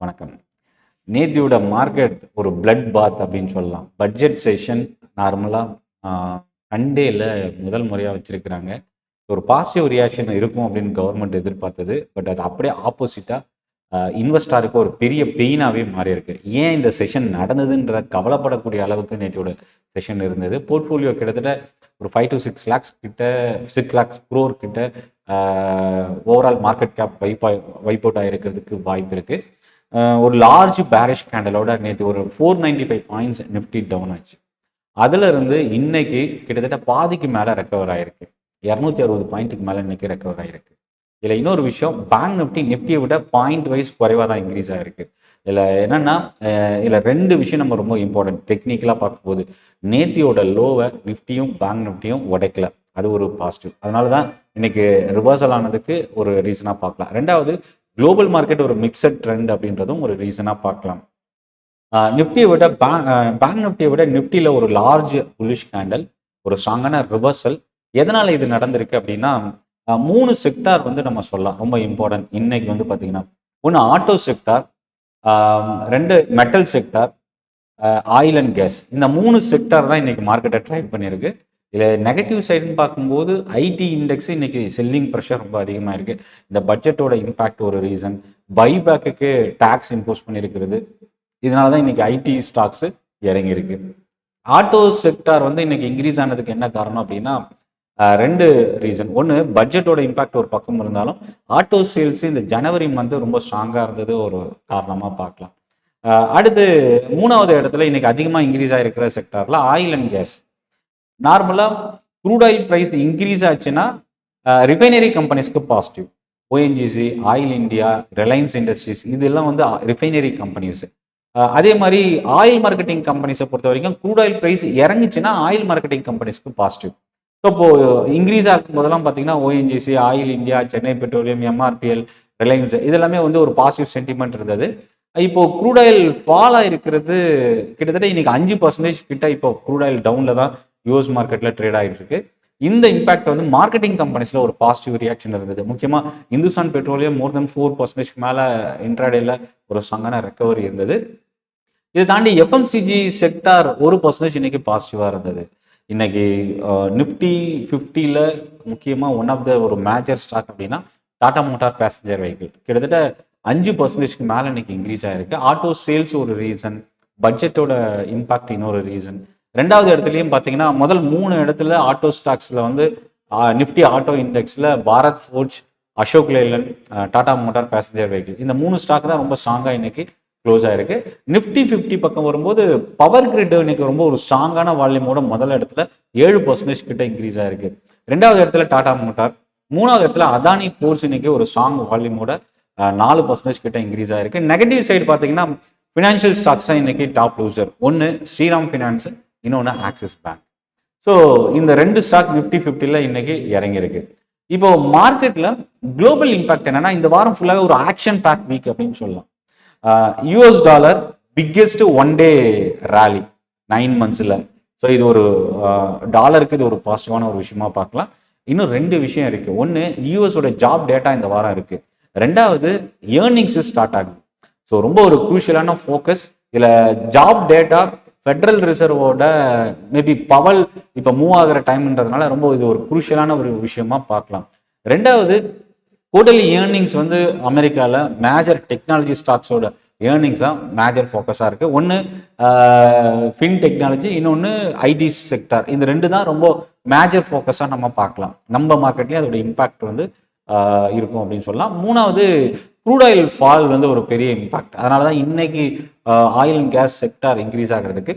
வணக்கம். நேத்தியோட மார்க்கெட் ஒரு பிளட் பாத் அப்படின்னு சொல்லலாம். பட்ஜெட் செஷன் நார்மலாக சண்டேல முதல் முறையாக வச்சிருக்கிறாங்க. ஒரு பாசிட்டிவ் ரியாக்ஷன் இருக்கும் அப்படின்னு கவர்மெண்ட் எதிர்பார்த்தது. பட் அது அப்படியே ஆப்போசிட்டாக இன்வெஸ்டாருக்கு ஒரு பெரிய பெயினாகவே மாறி இருக்கு. ஏன் இந்த செஷன் நடந்ததுன்ற கவலைப்படக்கூடிய அளவுக்கு நேத்தியோட செஷன் இருந்தது. போர்ட்ஃபோலியோ கிட்டத்தட்ட ஒரு 5 to 6 lakhs கிட்ட 6 lakhs crore கிட்ட overall market cap wipe out ஆகிருக்கிறதுக்கு வாய்ப்பு இருக்குது. ஒரு லார்ஜ் பேரிஷ் கேண்டலோட நேற்று ஒரு 495 பாயிண்ட்ஸ் நிஃப்டி டவுன் ஆச்சு. அதுல இருந்து இன்னைக்கு கிட்டத்தட்ட பாதிக்கு மேலே ரெக்கவர் ஆயிருக்கு. 260 பாயிண்ட்டுக்கு மேலே இன்னைக்கு ரெக்கவர் ஆயிருக்கு. இதில் இன்னொரு விஷயம், பேங்க் நிஃப்டியை விட பாயிண்ட் வைஸ் குறைவாக தான் இன்க்ரீஸ் ஆகிருக்கு. இதில் என்னென்னா இதில் ரெண்டு விஷயம் நம்ம ரொம்ப இம்பார்ட்டன்ட் டெக்னிக்கலாக பார்க்கும்போது, நேத்தியோட லோவை நிஃப்டியும் பேங்க் நிஃப்டியும் உடைக்கல. அது ஒரு பாசிட்டிவ். அதனால தான் இன்னைக்கு ரிவர்சல் ஆனதுக்கு ஒரு ரீசனாக பார்க்கலாம். ரெண்டாவது, குளோபல் மார்க்கெட் ஒரு மிக்சட் ட்ரெண்ட் அப்படின்றதும் ஒரு ரீசனாக பார்க்கலாம். நிஃப்டியை விட பேங்க் நிஃப்டியை விட நிஃப்டியில் ஒரு லார்ஜ் புல்லிஷ் கேண்டல், ஒரு ஸ்ட்ராங்கான ரிவர்சல். எதனால் இது நடந்திருக்கு அப்படின்னா, 3 செக்டார் வந்து நம்ம சொல்லலாம் ரொம்ப இம்பார்ட்டன்ட். இன்னைக்கு வந்து பார்த்தீங்கன்னா, ஒன்று auto sector, 2 metal sector, oil and gas. இந்த 3 செக்டார் தான் இன்னைக்கு மார்க்கெட்டை ட்ரைவ் பண்ணியிருக்கு. இதில் நெகட்டிவ் சைடுன்னு பார்க்கும்போது ஐடி இண்டெக்ஸ் இன்னைக்கு செல்லிங் ப்ரெஷர் ரொம்ப அதிகமாக இருக்குது. இந்த பட்ஜெட்டோட இம்பாக்ட் ஒரு ரீசன். பைபேக்கு டேக்ஸ் இம்போஸ் பண்ணியிருக்கிறது. இதனால தான் இன்னைக்கு ஐடி ஸ்டாக்ஸு இறங்கியிருக்கு. ஆட்டோ செக்டார் வந்து இன்னைக்கு இன்க்ரீஸ் ஆனதுக்கு என்ன காரணம் அப்படின்னா, 2 ரீசன். ஒன்று, பட்ஜெட்டோட இம்பாக்ட் ஒரு பக்கம் இருந்தாலும் ஆட்டோ சேல்ஸ் இந்த ஜனவரி மந்த் ரொம்ப ஸ்ட்ராங்காக இருந்தது ஒரு காரணமாக பார்க்கலாம். அடுத்து 3வது இடத்துல இன்னைக்கு அதிகமாக இன்க்ரீஸ் ஆகிருக்கிற செக்டாரில் ஆயில் அண்ட் கேஸ். நார்மலாக க்ரூட் ஆயில் ப்ரைஸ் இன்க்ரீஸ் ஆச்சுன்னா ரிஃபைனரி கம்பெனிஸ்க்கு positive. ONGC, oil India, Reliance Industries இதெல்லாம் வந்து ரிஃபைனரி கம்பெனிஸ். அதே மாதிரி ஆயில் மார்க்கெட்டிங் கம்பெனிஸை பொறுத்த வரைக்கும் க்ரூட் ஆயில் ப்ரைஸ் இறங்குச்சுன்னா ஆயில் மார்க்கெட்டிங் கம்பெனிஸ்க்கு பாசிட்டிவ். ஸோ இப்போது இன்க்ரீஸ் ஆகும் போதெல்லாம் பார்த்தீங்கன்னா ONGC, oil India, Chennai petroleum, MRPL, Reliance இதெல்லாமே வந்து ஒரு பாசிட்டிவ் சென்டிமெண்ட் இருந்தது. இப்போ க்ரூட் ஆயில் ஃபால் ஆகிருக்கிறது கிட்டத்தட்ட இன்னைக்கு 5% கிட்ட இப்போ க்ரூட் ஆயில் டவுனில் தான் யூஎஸ் மார்க்கெட்டில் ட்ரேட் ஆகிட்டு இருக்கு. இந்த இம்பாக்ட் வந்து மார்க்கெட்டிங் கம்பெனிஸில் ஒரு பாசிட்டிவ் ரியாக்ஷன் இருந்தது. முக்கியமாக இந்துஸ்தான் பெட்ரோலியம் மோர் தென் 4% மேலே இன்ட்ராடேல ஒரு ஸ்ட்ராங்கான ரெக்கவரி இருந்தது. இதை தாண்டி எஃப்எம்சிஜி செக்டார் 1% இன்னைக்கு பாசிட்டிவாக இருந்தது. இன்னைக்கு நிஃப்டி 50ல் முக்கியமாக ஒன் ஆஃப் த ஒரு மேஜர் ஸ்டாக் அப்படின்னா டாடா மோட்டார் பேசஞ்சர் வெஹிக்கிள் கிட்டத்தட்ட 5% மேலே இன்னைக்கு இன்க்ரீஸ் ஆகிருக்கு. ஆட்டோ சேல்ஸ் ஒரு ரீசன், பட்ஜெட்டோட இம்பாக்ட் இன்னொரு ரீசன். 2வது இடத்துலையும் பார்த்தீங்கன்னா முதல் 3 இடத்துல ஆட்டோ ஸ்டாக்ஸில் வந்து நிஃப்டி ஆட்டோ இண்டெக்ஸில் Bharat Forge, Ashok Leyland, Tata motor passenger vehicle இந்த 3 ஸ்டாக் தான் ரொம்ப ஸ்ட்ராங்காக இன்னைக்கு க்ளோஸ் ஆயிருக்கு. நிஃப்டி 50 பக்கம் வரும்போது பவர் கிரிட் இன்னைக்கு ரொம்ப ஒரு ஸ்ட்ராங்கான வால்யூமோட முதல் இடத்துல 7% கிட்ட இன்க்ரீஸ் ஆயிருக்கு. 2வது இடத்துல டாடா மோட்டார், 3வது இடத்துல அதானி போர்ட்ஸ் இன்னைக்கு ஒரு ஸ்ட்ராங் வால்யூமோட 4% கிட்ட இன்க்ரீஸ் ஆயிருக்கு. நெகட்டிவ் சைடு பார்த்தீங்கன்னா ஃபினான்ஷியல் ஸ்டாக்ஸ் தான் இன்னைக்கு டாப் லூசர். ஒன்று ஸ்ரீராம் ஃபினான்ஸ், இன்னொன்று ஆக்சிஸ் பேங்க். ஸோ இந்த 2 ஸ்டாக் நிஃப்டி 50ல் இன்னைக்கு இறங்கியிருக்கு. இப்போ மார்க்கெட்டில் குளோபல் இம்பாக்ட் என்னன்னா, இந்த வாரம் ஃபுல்லாகவே ஒரு ஆக்ஷன் பேக் வீக் அப்படின்னு சொல்லலாம். US dollar biggest one day rally 9 monthsல. ஸோ இது ஒரு டாலருக்கு இது ஒரு பாசிட்டிவான ஒரு விஷயமா பார்க்கலாம். இன்னும் 2 விஷயம் இருக்கு. ஒன்று, யூஎஸோட ஜாப் டேட்டா இந்த வாரம் இருக்கு. 2வது, ஏர்னிங்ஸ் ஸ்டார்ட் ஆகுது. ஸோ ரொம்ப ஒரு குரூஷியலான ஃபோக்கஸ். இதில் ஜாப் டேட்டா ஃபெடரல் ரிசர்வோட மேபி பவல் இப்போ மூவ் ஆகிற டைம்ன்றதுனால ரொம்ப இது ஒரு குரூஷியலான ஒரு விஷயமா பார்க்கலாம். 2வது, குவார்ட்டர்லி ஏர்னிங்ஸ் வந்து அமெரிக்காவில் மேஜர் டெக்னாலஜி ஸ்டாக்ஸோட ஏர்னிங்ஸ் தான் மேஜர் ஃபோக்கஸாக இருக்குது. ஒன்று ஃபின் டெக்னாலஜி, இன்னொன்று ஐடி செக்டார். இந்த 2 தான் ரொம்ப மேஜர் ஃபோக்கஸாக நம்ம பார்க்கலாம். நம்ம மார்க்கெட்லேயும் அதோட இம்பாக்ட் வந்து இருக்கும் அப்படின்னு சொல்லலாம். 3வது, க்ரூட் ஆயில் ஃபால் வந்து ஒரு பெரிய இம்பாக்ட். அதனால தான் இன்னைக்கு oil and gas sector increase ஆகிறதுக்கு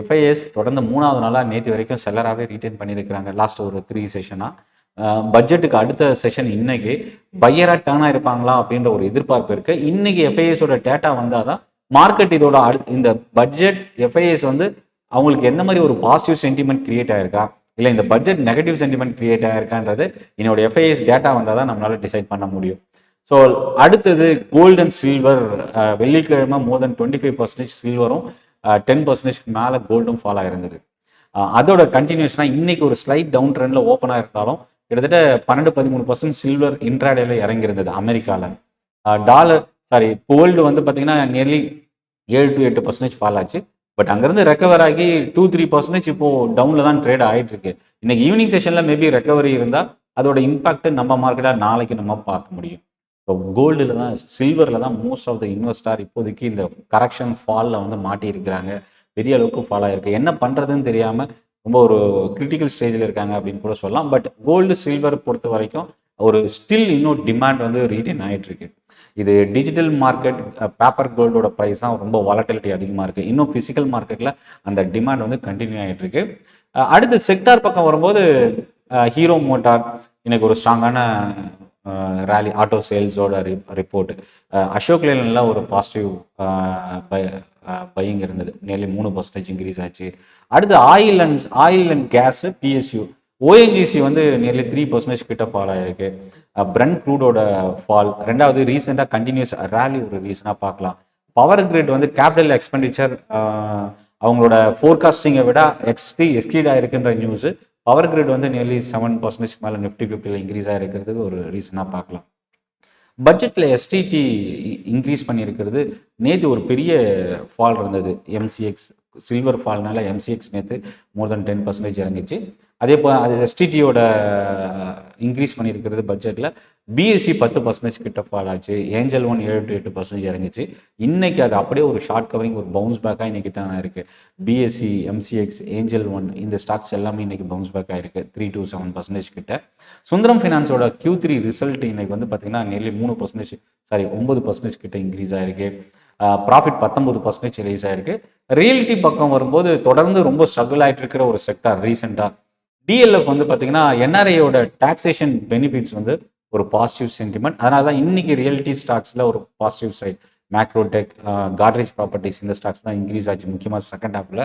எஃப்ஐஎஸ் தொடர்ந்து 3வது நாளாக நேற்று வரைக்கும் செல்லராகவே ரீட்டைன் பண்ணியிருக்கிறாங்க. லாஸ்ட் ஒரு 3 செஷனாக. பட்ஜெட்டுக்கு அடுத்த செஷன் இன்னைக்கு பையராக டர்ன் ஆயிருப்பாங்களா அப்படின்ற ஒரு எதிர்பார்ப்பு இருக்கு. இன்னைக்கு எஃப்ஐஎஸோட டேட்டா வந்தால் தான் மார்க்கெட் இதோட இந்த பட்ஜெட் எஃப்ஐஎஸ் வந்து அவங்களுக்கு எந்த மாதிரி ஒரு பாசிட்டிவ் சென்டிமெண்ட் கிரியேட் ஆயிருக்கா, இல்லை இந்த பட்ஜெட் நெகட்டிவ் சென்டிமெண்ட் கிரியேட் ஆயிருக்கான்றது என்னோட எஃப்ஐஎஸ் டேட்டா வந்தால் தான் நம்மளால டிசைட் பண்ண முடியும். ஸோ அடுத்தது கோல்டு அண்ட் சில்வர். வெள்ளிக்கிழமை மோர் தென் 25% சில்வரும் 10% மேலே கோல்டும் ஃபால் ஆயிருந்தது. அதோட கண்டினியூஷனாக இன்னைக்கு ஒரு ஸ்லைட் டவுன் ட்ரெண்டில் ஓப்பன் ஆயிருந்தாலும் கிட்டத்தட்ட 12-13% சில்வர் இன்ட்ராடேல இறங்கியிருந்தது அமெரிக்காவில். டாலர் சாரி கோல்டு வந்து பார்த்தீங்கன்னா நியர்லி 7 to 8% ஃபால் ஆச்சு. பட் அங்கேருந்து ரெக்கவர் ஆகி 2-3% இப்போ டவுனில் தான் ட்ரேட் ஆகிட்டு இருக்கு. இன்னைக்கு ஈவினிங் செஷனில் மேபி ரெக்கவரி இருந்தால் அதோட இம்பாக்ட் நம்ம மார்க்கெட்டாக நாளைக்கு நம்ம பார்க்க முடியும். இப்போ கோல்டில் தான் சில்வரில் தான் மோஸ்ட் ஆஃப் த இன்வெஸ்டார் இப்போதைக்கு இந்த கரெக்ஷன் ஃபாலில் வந்து மாட்டி இருக்கிறாங்க. பெரிய அளவுக்கு ஃபால் ஆகிருக்கு. என்ன பண்ணுறதுன்னு தெரியாமல் ரொம்ப ஒரு கிரிட்டிக்கல் ஸ்டேஜில் இருக்காங்க அப்படின்னு கூட சொல்லலாம். பட் கோல்டு சில்வர் பொறுத்த வரைக்கும் ஒரு ஸ்டில் இன்னும் டிமாண்ட் வந்து ரீட்டைன் ஆகிட்டு இருக்கு. இது டிஜிட்டல் மார்க்கெட் பேப்பர் கோல்டோட ப்ரைஸ் தான் ரொம்ப வாலட்டிலிட்டி அதிகமாக இருக்குது. இன்னும் ஃபிசிக்கல் மார்க்கெட்டில் அந்த டிமாண்ட் வந்து கண்டினியூ ஆகிட்டு இருக்கு. அடுத்து செக்டார் பக்கம் வரும்போது ஹீரோ மோட்டார் இன்னைக்கு ஒரு ஸ்ட்ராங்கான ரேலி ஆட்டோ சேல்ஸோட ரிப்போர்ட். அசோக் லேலனில் ஒரு பாசிட்டிவ் பையிங் இருந்தது. நியர்லி 3% இன்க்ரீஸ் ஆச்சு. அடுத்து oil and gas PSU ONGC வந்து நியர்லி 3% கிட்ட ஃபால் ஆகிருக்கு. பிரண்ட் க்ரூடோட ஃபால். ரெண்டாவது ரீசெண்டாக கண்டினியூஸ் ரேலி ஒரு ரீசனாக பார்க்கலாம். பவர் கிரிட் வந்து கேபிட்டல் எக்ஸ்பெண்டிச்சர் அவங்களோட ஃபோர்காஸ்டிங்கை விட எக்ஸ்கீட் ஆகிருக்குன்ற நியூஸு. பவர் கிரிட் வந்து நியர்லி 7% மேலே நிஃப்டி 50 இன்க்ரீஸ் ஆகிருக்கிறதுக்கு ஒரு ரீசனாக பார்க்கலாம். பட்ஜெட்டில் எஸ்டிடி இன்க்ரீஸ் பண்ணியிருக்கிறது. நேற்று ஒரு பெரிய ஃபால் இருந்தது. எம்சிஎக்ஸ் சில்வர் ஃபால்னால எம்சிஎக்ஸ் நேற்று மோர் தென் 10% இறங்கிச்சு. அதே போல் அது எஸ்டிடியோட இன்க்ரீஸ் பண்ணியிருக்கிறது பட்ஜெட்டில். பிஎஸ்சி 10% கிட்ட ஃபால் ஆச்சு. Angel one 7-8% இறங்கிச்சு. இன்னைக்கு அது அப்படியே ஒரு ஷார்ட் கவரிங் ஒரு பவுன்ஸ் பேக்காக இன்னைக்கு தான் இருக்குது. பிஎஸ்சி, எம்சிஎக்ஸ், ஏஞ்சல் ஒன் இந்த ஸ்டாக்ஸ் எல்லாமே இன்னைக்கு பவுன்ஸ் பேக் ஆகிருக்கு 3-7% கிட்ட. சுந்தரம் ஃபைனான்ஸோட Q3 ரிசல்ட் இன்னைக்கு வந்து பார்த்தீங்கன்னா நியர்லி 9% கிட்ட இன்க்ரீஸ் ஆகிருக்கு. ப்ராஃபிட் 19% ரைஸ் ஆகிருக்கு. ரியல்டி பக்கம் வரும்போது தொடர்ந்து ரொம்ப ஸ்ட்ரகிள் ஆகிட்டு இருக்கிற ஒரு செக்டார் ரீசெண்டாக டிஎல்எஃப் வந்து பார்த்தீங்கன்னா என்ஆர்ஐயோட டாக்ஸேஷன் பெனிஃபிட்ஸ் வந்து ஒரு பாசிட்டிவ் சென்டிமெண்ட். அதனால தான் இன்னைக்கு ரியல்டி ஸ்டாக்ஸில் ஒரு positive side. Macrotech, Godrej properties இந்த ஸ்டாக்ஸ் தான் இன்க்ரீஸ் ஆச்சு முக்கியமாக செகண்ட் ஹாஃபில்.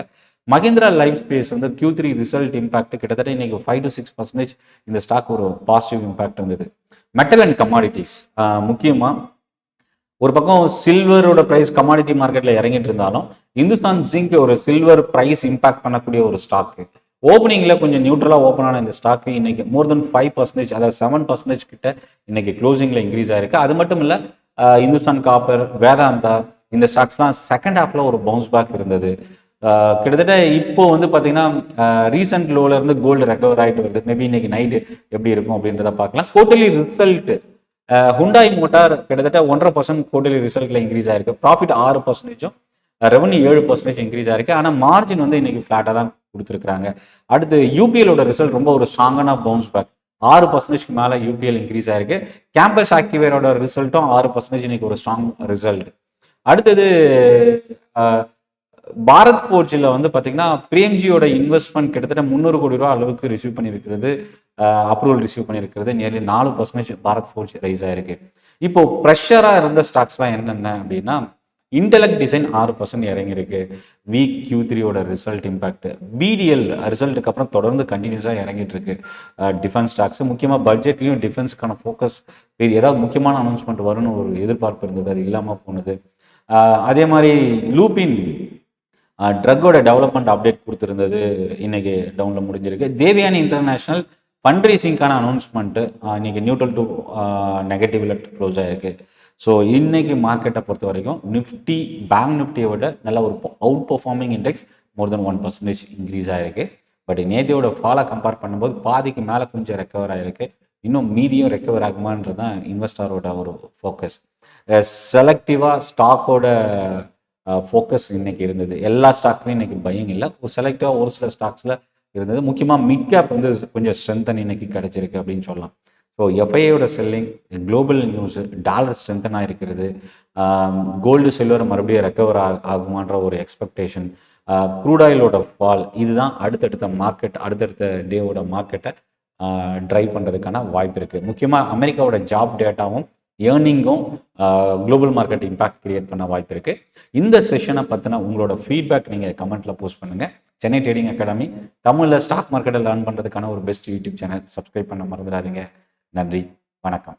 மஹிந்திரா லைஃப் ஸ்பேஸ் வந்து Q3 ரிசல்ட் இம்பாக்ட் கிட்டத்தட்ட இன்னைக்கு 5-6% இந்த ஸ்டாக் ஒரு பாசிட்டிவ் இம்பாக்ட் இருந்தது. மெட்டல் அண்ட் கமாடிட்டிஸ் முக்கியமாக ஒரு பக்கம் சில்வரோட ப்ரைஸ் கமாடிட்டி மார்க்கெட்டில் இறங்கிட்டு இருந்தாலும் இந்துஸ்தான் ஜிங்க் ஒரு சில்வர் ப்ரைஸ் இம்பாக்ட் பண்ணக்கூடிய ஒரு ஸ்டாக்கு. ஓப்பனிங்கில் கொஞ்சம் நியூட்ரலாக ஓப்பன் ஆன இந்த ஸ்டாக்கு இன்னைக்கு மோர் தென் 5%, அதாவது 7% கிட்ட இன்னைக்கு க்ளோசிங்கில் இன்க்ரீஸ் ஆயிருக்கு. அது மட்டும் இல்லை இந்துஸ்தான் காப்பர், வேதாந்தா இந்த ஸ்டாக்ஸ்லாம் செகண்ட் ஹாஃபில் ஒரு பவுன்ஸ் பேக் இருந்தது. கிட்டத்தட்ட இப்போ வந்து பார்த்தீங்கன்னா ரீசெண்ட் லோல இருந்து கோல்டு ரெக்கவர் ஆகிட்டு வருது. மேபி இன்னைக்கு நைட்டு எப்படி இருக்கும் அப்படின்றத பார்க்கலாம். குவார்ட்டர்லி ரிசல்ட் ஹுண்டாய் மோட்டார் கிட்டத்தட்ட 1.5% குவார்ட்டர்லி ரிசல்ட்ல இன்க்ரீஸ் ஆயிருக்கு. ப்ராஃபிட் 6%, ரெவன்யூ 7% இன்க்ரீஸ் ஆயிருக்கு. ஆனால் மார்ஜின் வந்து இன்னைக்கு ஃபிளாட்டாக தான் கொடுத்துருக்காங்க. அடுத்து யூபிஎலோட ரிசல்ட் ரொம்ப ஒரு ஸ்ட்ராங்கான பவுன்ஸ் பேக். 6% மேலே யூபிஎல் இன்க்ரீஸ் ஆயிருக்கு. கேம்பஸ் ஆக்டிவேரோட ரிசல்ட்டும் 6% இன்னைக்கு ஒரு ஸ்ட்ராங் ரிசல்ட். அடுத்தது பாரத் ஃபோர்ஜில் வந்து பார்த்தீங்கன்னா பிரேம்ஜியோட இன்வெஸ்ட்மெண்ட் கிட்டத்தட்ட 300 கோடி ரூபா அளவுக்கு ரிசீவ் பண்ணியிருக்கிறது. அப்ரூவல் ரிசீவ் பண்ணியிருக்கிறது. நியர்லி 4% பாரத் ஃபோர்ஜ் ரைஸ் ஆயிருக்கு. இப்போ ப்ரெஷராக இருந்த ஸ்டாக்ஸ்லாம் என்னென்ன அப்படின்னா இன்டெலக்ட் டிசைன் 6% இறங்கியிருக்கு. வீக் Q3யோட ரிசல்ட் இம்பாக்ட். பிடிஎல் ரிசல்ட்டுக்கு அப்புறம் தொடர்ந்து கண்டினியூஸாக இறங்கிட்டு இருக்கு. டிஃபென்ஸ் ஸ்டாக்ஸ் முக்கியமாக பட்ஜெட்லையும் டிஃபென்ஸ்க்கான ஃபோக்கஸ் ஏதாவது முக்கியமான அனௌன்ஸ்மெண்ட் வரும்னு ஒரு எதிர்பார்ப்பு இருந்தது. அது இல்லாமல் போனது. அதே மாதிரி லூபின் ட்ரக்கோட டெவலப்மெண்ட் அப்டேட் கொடுத்துருந்தது. இன்னைக்கு டவுனில் முடிஞ்சிருக்கு. தேவயானி இன்டர்நேஷனல் ஃபண்ட்ரைசிங்கான அனௌன்ஸ்மெண்ட்டு இன்னைக்கு நியூட்ரல் டு நெகட்டிவ்ல க்ளோஸ் ஆகிருக்கு. ஸோ இன்னைக்கு மார்க்கெட்டை பொறுத்த வரைக்கும் நிஃப்டி பேங்க் நிஃப்டியை விட நல்ல ஒரு அவுட் பர்ஃபார்மிங் இண்டெக்ஸ் மோர் தென் 1% இன்க்ரீஸ் ஆகிருக்கு. பட் நேத்தியோட ஃபாலை கம்பேர் பண்ணும்போது பாதிக்கு மேலே கொஞ்சம் ரெக்கவர் ஆகிருக்கு. இன்னும் மீதியும் ரெக்கவர் ஆகுமான்றது தான் இன்வெஸ்டரோட ஒரு ஃபோக்கஸ். செலக்டிவாக ஸ்டாக்கோட ஃபோக்கஸ் இன்னைக்கு இருந்தது. எல்லா ஸ்டாக்குமே இன்னைக்கு பையிங் இல்லை. ஒரு செலக்டிவாக ஒரு சில ஸ்டாக்ஸில் இருந்தது. முக்கியமாக மிட் கேப் வந்து கொஞ்சம் ஸ்ட்ரென்தன் இன்னைக்கு கிடைச்சிருக்கு அப்படின்னு சொல்லலாம். ஸோ எஃப்ஐயோட selling, global news, dollar strengthen ஆகிருக்கிறது, கோல்டு சில்வர் மறுபடியும் ரெக்கவர் ஆகுமான்ற ஒரு எக்ஸ்பெக்டேஷன், க்ரூட் ஆயிலோட ஃபால், இதுதான் அடுத்தடுத்த டேவோட மார்க்கெட்டை ட்ரைவ் பண்ணுறதுக்கான வாய்ப்பு இருக்குது. முக்கியமாக அமெரிக்காவோட ஜாப் டேட்டாவும் ஏர்னிங்கும் குளோபல் மார்க்கெட் இம்பாக்ட் கிரியேட் பண்ண வாய்ப்பு இருக்குது. இந்த செஷனை பற்றின உங்களோட ஃபீட்பேக் நீங்கள் கமெண்ட்டில் போஸ்ட் பண்ணுங்கள். சென்னை ட்ரேடிங் அகாடமி தமிழில் ஸ்டாக் மார்க்கெட்டை லேர்ன் பண்ணுறதுக்கான ஒரு பெஸ்ட் யூடியூப் சேனல். சப்ஸ்கிரைப் பண்ண மறந்துடாதீங்க. நன்றி, வணக்கம்.